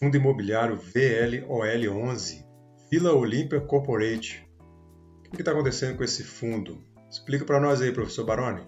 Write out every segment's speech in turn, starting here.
Fundo Imobiliário VLOL11, Vila Olímpia Corporate. O que está acontecendo com esse fundo? Explica para nós aí, professor Baroni.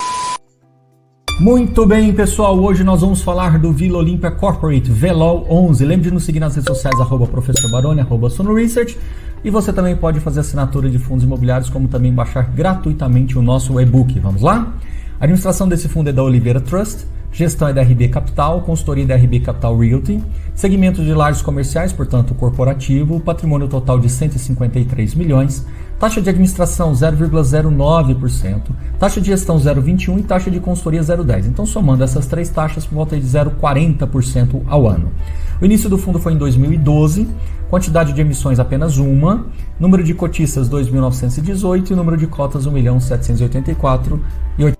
Muito bem, pessoal. Hoje nós vamos falar do Vila Olímpia Corporate, VLOL11. Lembre de nos seguir nas redes sociais, @professor Baroni, @sonoresearch. E você também pode fazer assinatura de fundos imobiliários, como também baixar gratuitamente o nosso e-book. Vamos lá? A administração desse fundo é da Oliveira Trust. Gestão é da RB Capital, consultoria da RB Capital Realty, segmento de lajes comerciais, portanto corporativo, patrimônio total de 153 milhões, taxa de administração 0,09%, taxa de gestão 0,21% e taxa de consultoria 0,10%. Então, somando essas três taxas, por volta de 0,40% ao ano. O início do fundo foi em 2012, quantidade de emissões apenas uma, número de cotistas 2.918 e número de cotas 1.784.000.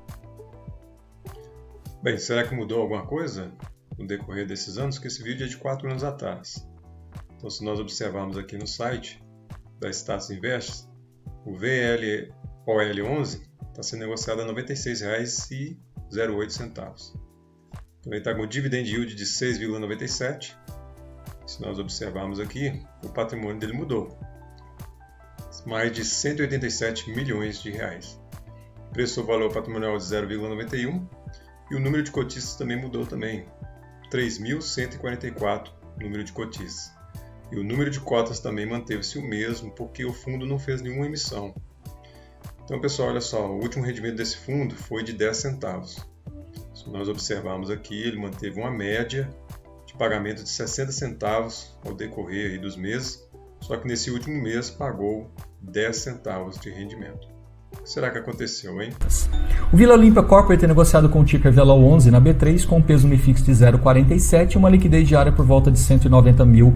Bem, será que mudou alguma coisa no decorrer desses anos? Que esse vídeo é de 4 anos atrás. Então, se nós observarmos aqui no site da Status Invest, o VLOL11 está sendo negociado a R$ 96,08. Então, ele está com dividend yield de 6,97. Se nós observarmos aqui, o patrimônio dele mudou. Mais de 187 milhões de reais. Preço-valor patrimonial de 0,91. E o número de cotistas também mudou também, 3.144 número de cotistas. E o número de cotas também manteve-se o mesmo, porque o fundo não fez nenhuma emissão. Então, pessoal, olha só, o último rendimento desse fundo foi de 10 centavos. Se nós observarmos aqui, ele manteve uma média de pagamento de 60 centavos ao decorrer aí dos meses, só que nesse último mês pagou 10 centavos de rendimento. O que será que aconteceu, hein? O Vila Olímpia Corporate é negociado com o ticker VLOL11 na B3 com um peso MIFIX de 0,47 e uma liquidez diária por volta de R$ 190 mil.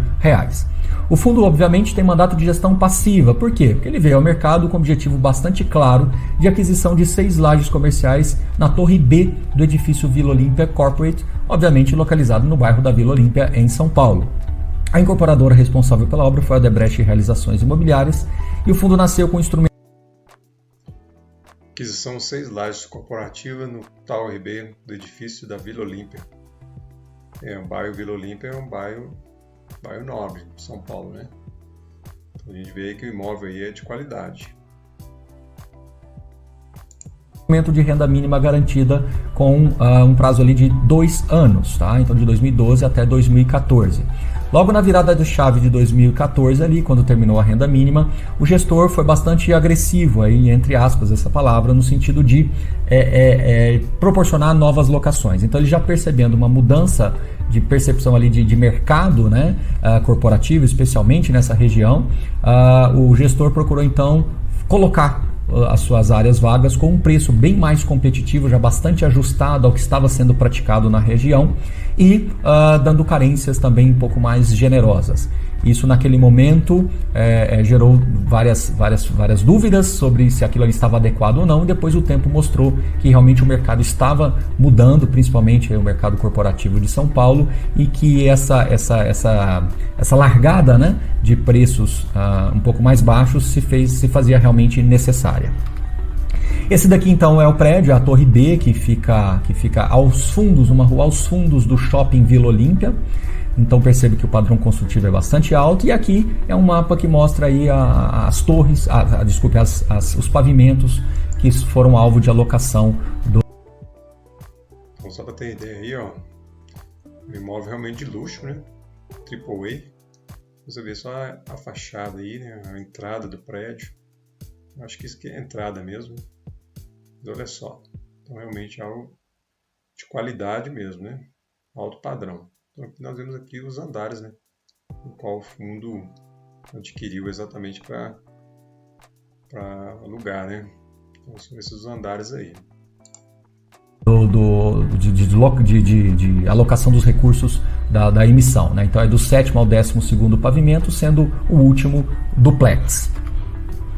O fundo, obviamente, tem mandato de gestão passiva. Por quê? Porque ele veio ao mercado com um objetivo bastante claro de aquisição de 6 lajes comerciais na Torre B do edifício Vila Olímpia Corporate, obviamente localizado no bairro da Vila Olímpia, em São Paulo. A incorporadora responsável pela obra foi a Odebrecht Realizações Imobiliárias e o fundo nasceu com o instrumento Aquisição 6 lajes corporativas no Torre B do edifício da Vila Olímpia. O bairro Vila Olímpia é um bairro nobre de São Paulo, né? Então a gente vê que o imóvel aí é de qualidade. De renda mínima garantida com um prazo ali de 2 anos, tá? Então de 2012 até 2014. Logo na virada de chave de 2014, ali, quando terminou a renda mínima, o gestor foi bastante agressivo, aí, entre aspas, essa palavra, no sentido de proporcionar novas locações. Então, ele já percebendo uma mudança de percepção ali de mercado, né, corporativo, especialmente nessa região, o gestor procurou, então, colocar as suas áreas vagas com um preço bem mais competitivo, já bastante ajustado ao que estava sendo praticado na região e dando carências também um pouco mais generosas. Isso naquele momento gerou várias dúvidas sobre se aquilo ali estava adequado ou não, e depois o tempo mostrou que realmente o mercado estava mudando, principalmente o mercado corporativo de São Paulo, e que essa largada, né, de preços um pouco mais baixos se fazia realmente necessária. Esse daqui então é o prédio, a Torre B, que fica aos fundos, uma rua aos fundos do Shopping Vila Olímpia. Então percebe que o padrão construtivo é bastante alto, e aqui é um mapa que mostra aí as torres, os pavimentos que foram alvo de alocação do... Então, só para ter ideia aí, ó, um imóvel realmente de luxo, né? AAA. Você vê só a fachada aí, né? A entrada do prédio. Acho que isso aqui é a entrada mesmo. Mas olha só, então realmente é algo de qualidade mesmo, né? Alto padrão. Então aqui nós vemos aqui os andares, né? O qual o fundo adquiriu exatamente para alugar, né? Então são esses andares aí. De alocação dos recursos da emissão, né? Então é do 7º ao 12º pavimento, sendo o último duplex.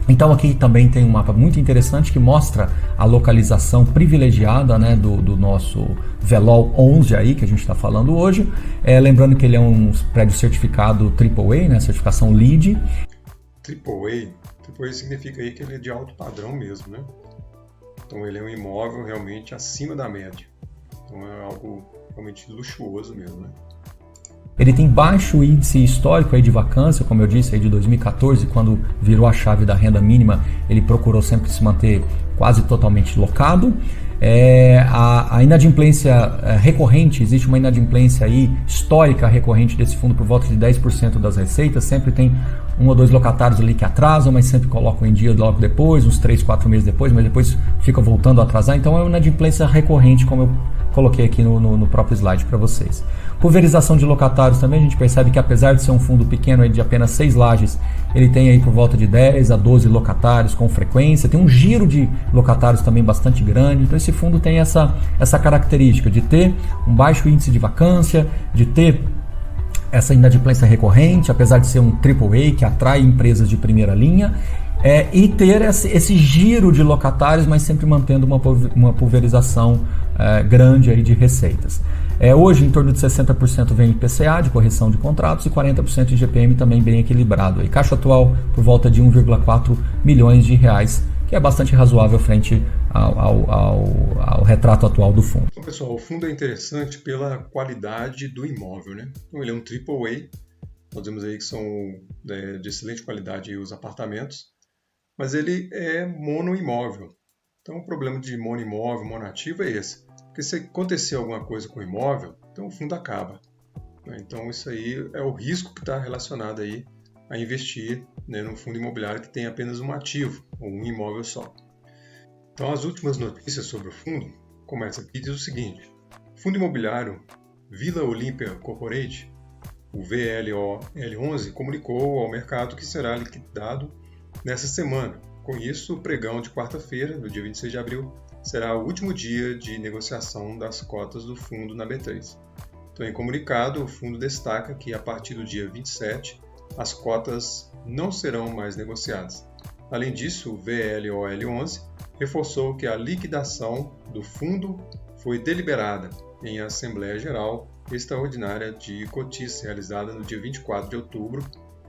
Então aqui também tem um mapa muito interessante que mostra a localização privilegiada, né, do nosso VLOL11 aí, que a gente está falando hoje. Lembrando que ele é um prédio certificado AAA, né, certificação LEED. AAA significa aí que ele é de alto padrão mesmo, né? Então ele é um imóvel realmente acima da média. Então é algo realmente luxuoso mesmo, né? Ele tem baixo índice histórico aí de vacância, como eu disse, aí de 2014, quando virou a chave da renda mínima, ele procurou sempre se manter quase totalmente locado. A inadimplência recorrente, existe uma inadimplência aí histórica recorrente desse fundo por volta de 10% das receitas, sempre tem 1 ou 2 locatários ali que atrasam, mas sempre colocam em dia logo depois, uns 3, 4 meses depois, mas depois fica voltando a atrasar, então é uma inadimplência recorrente, como eu coloquei aqui no próprio slide para vocês. Pulverização de locatários também, a gente percebe que apesar de ser um fundo pequeno aí de apenas 6 lajes, ele tem aí por volta de 10 a 12 locatários com frequência, tem um giro de locatários também bastante grande, então esse fundo tem essa característica de ter um baixo índice de vacância, de ter essa inadimplência recorrente, apesar de ser um AAA que atrai empresas de primeira linha, e ter esse giro de locatários, mas sempre mantendo uma pulverização grande aí de receitas. Hoje, em torno de 60% vem IPCA, de correção de contratos, e 40% de IGPM também bem equilibrado. E caixa atual por volta de 1,4 milhões de reais, que é bastante razoável frente ao retrato atual do fundo. Então, pessoal, o fundo é interessante pela qualidade do imóvel, né? Então, ele é um AAA, nós vemos aí que são de excelente qualidade aí os apartamentos, mas ele é monoimóvel. Então, o problema de monoimóvel, monoativo é esse. Porque se acontecer alguma coisa com o imóvel, então o fundo acaba. Então, isso aí é o risco que está relacionado aí a investir, né, num fundo imobiliário que tem apenas um ativo, ou um imóvel só. Então, as últimas notícias sobre o fundo começam aqui e diz o seguinte: Fundo Imobiliário Vila Olímpia Corporate, o VLOL11, comunicou ao mercado que será liquidado nessa semana. Com isso, o pregão de quarta-feira, no dia 26 de abril, será o último dia de negociação das cotas do fundo na B3. Então, em comunicado, o fundo destaca que a partir do dia 27, as cotas não serão mais negociadas. Além disso, o VLOL11 reforçou que a liquidação do fundo foi deliberada em Assembleia Geral Extraordinária de Cotistas, realizada no dia 24 de outubro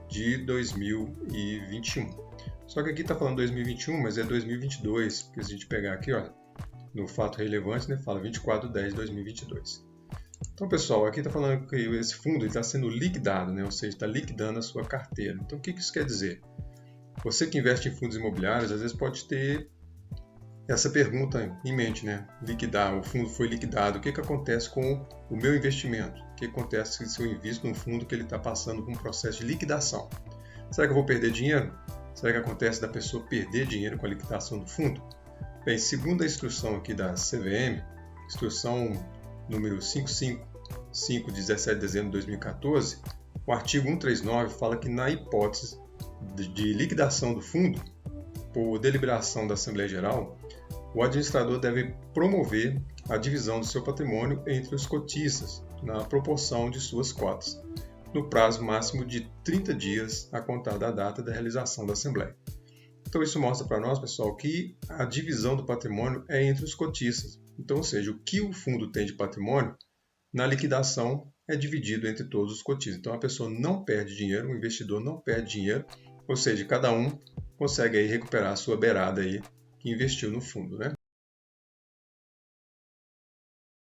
de 2021. Só que aqui está falando 2021, mas é 2022, porque se a gente pegar aqui, olha, no fato relevante, né, fala 24/10/2022. Então, pessoal, aqui está falando que esse fundo está sendo liquidado, né, ou seja, está liquidando a sua carteira. Então, o que isso quer dizer? Você que investe em fundos imobiliários, às vezes pode ter essa pergunta em mente, né? Liquidar, o fundo foi liquidado, o que acontece com o meu investimento? O que acontece se eu invisto num fundo que ele está passando por um processo de liquidação? Será que eu vou perder dinheiro? Será que acontece da pessoa perder dinheiro com a liquidação do fundo? Bem, segundo a instrução aqui da CVM, instrução número 555 de 17 de dezembro de 2014, o artigo 139 fala que na hipótese de liquidação do fundo, por deliberação da Assembleia Geral, o administrador deve promover a divisão do seu patrimônio entre os cotistas, na proporção de suas cotas, no prazo máximo de 30 dias a contar da data da realização da Assembleia. Então isso mostra para nós, pessoal, que a divisão do patrimônio é entre os cotistas. Então, ou seja, o que o fundo tem de patrimônio, na liquidação é dividido entre todos os cotistas. Então a pessoa não perde dinheiro, o investidor não perde dinheiro, ou seja, cada um consegue aí recuperar a sua beirada aí que investiu no fundo, né?